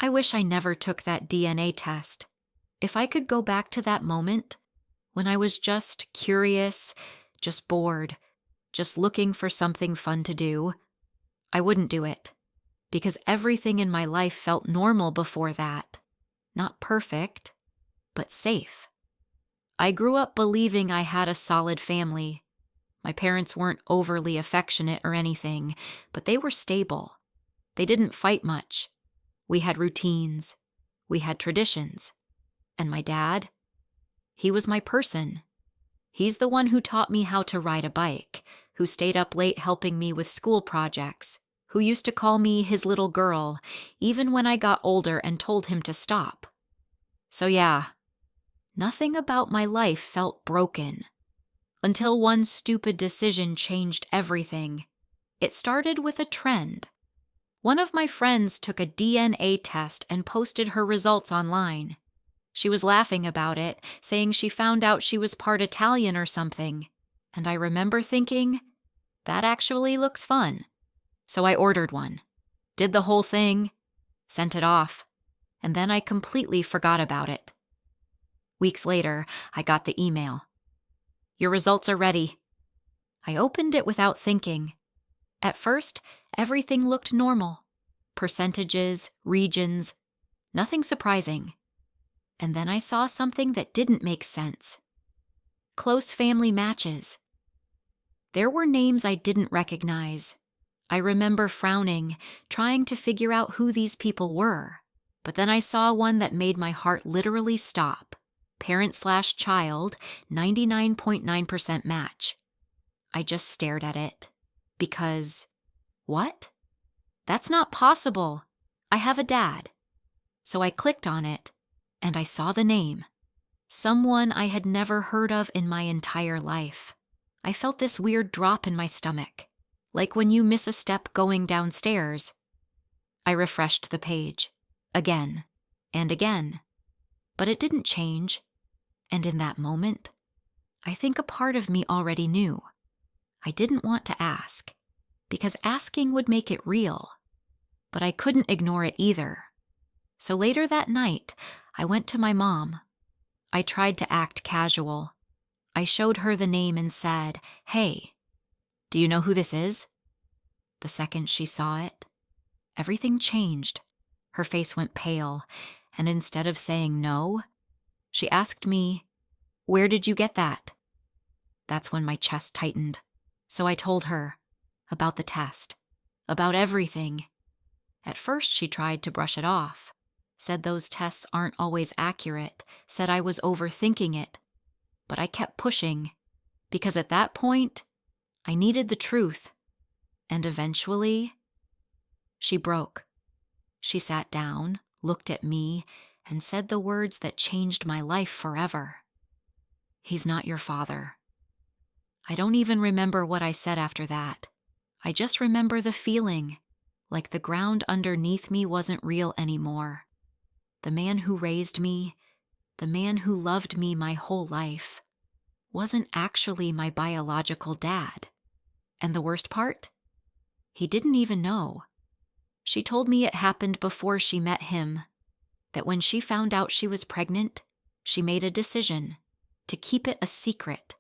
I wish I never took that DNA test. If I could go back to that moment, when I was just curious, just bored, just looking for something fun to do, I wouldn't do it. Because everything in my life felt normal before that. Not perfect, but safe. I grew up believing I had a solid family. My parents weren't overly affectionate or anything, but they were stable. They didn't fight much. We had routines. We had traditions. And my dad? He was my person. He's the one who taught me how to ride a bike, who stayed up late helping me with school projects, who used to call me his little girl, even when I got older and told him to stop. So yeah, nothing about my life felt broken. Until one stupid decision changed everything. It started with a trend. One of my friends took a DNA test and posted her results online. She was laughing about it, saying she found out she was part Italian or something. And I remember thinking, that actually looks fun. So I ordered one, did the whole thing, sent it off, and then I completely forgot about it. Weeks later, I got the email. Your results are ready. I opened it without thinking. At first, everything looked normal. Percentages, regions, nothing surprising. And then I saw something that didn't make sense. Close family matches. There were names I didn't recognize. I remember frowning, trying to figure out who these people were. But then I saw one that made my heart literally stop. Parent/child, 99.9% match. I just stared at it. Because, what? That's not possible. I have a dad. So I clicked on it, and I saw the name. Someone I had never heard of in my entire life. I felt this weird drop in my stomach, like when you miss a step going downstairs. I refreshed the page, again and again, but it didn't change. And in that moment, I think a part of me already knew. I didn't want to ask, because asking would make it real. But I couldn't ignore it either. So later that night, I went to my mom. I tried to act casual. I showed her the name and said, "Hey, do you know who this is?" The second she saw it, everything changed. Her face went pale, and instead of saying no, she asked me, "Where did you get that?" That's when my chest tightened. So I told her about the test, about everything. At first, she tried to brush it off, said those tests aren't always accurate, said I was overthinking it. But I kept pushing, because at that point, I needed the truth. And eventually, she broke. She sat down, looked at me, and said the words that changed my life forever. "He's not your father." I don't even remember what I said after that. I just remember the feeling, like the ground underneath me wasn't real anymore. The man who raised me, the man who loved me my whole life, wasn't actually my biological dad. And the worst part? He didn't even know. She told me it happened before she met him, that when she found out she was pregnant, she made a decision to keep it a secret,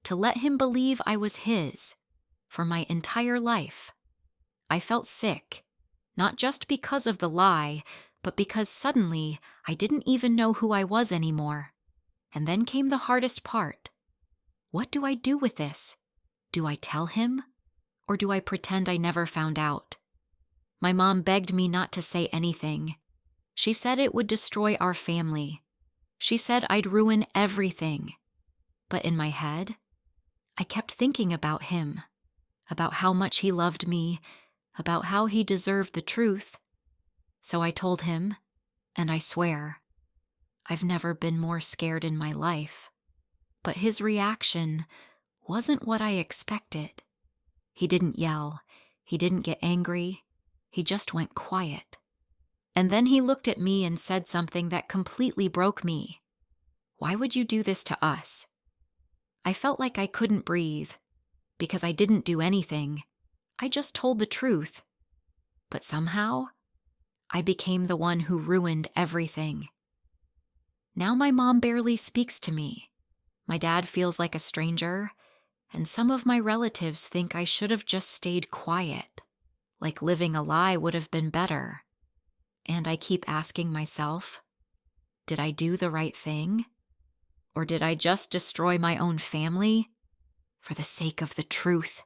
to let him believe I was his for my entire life. I felt sick, not just because of the lie, but because suddenly I didn't even know who I was anymore. And then came the hardest part. What do I do with this? Do I tell him? Or do I pretend I never found out? My mom begged me not to say anything. She said it would destroy our family. She said I'd ruin everything. But in my head, I kept thinking about him, about how much he loved me, about how he deserved the truth. So I told him, and I swear, I've never been more scared in my life. But his reaction wasn't what I expected. He didn't yell. He didn't get angry. He just went quiet. And then he looked at me and said something that completely broke me. "Why would you do this to us?" I felt like I couldn't breathe, because I didn't do anything. I just told the truth. But somehow, I became the one who ruined everything. Now my mom barely speaks to me. My dad feels like a stranger, and some of my relatives think I should have just stayed quiet, like living a lie would have been better. And I keep asking myself, did I do the right thing? Or did I just destroy my own family for the sake of the truth?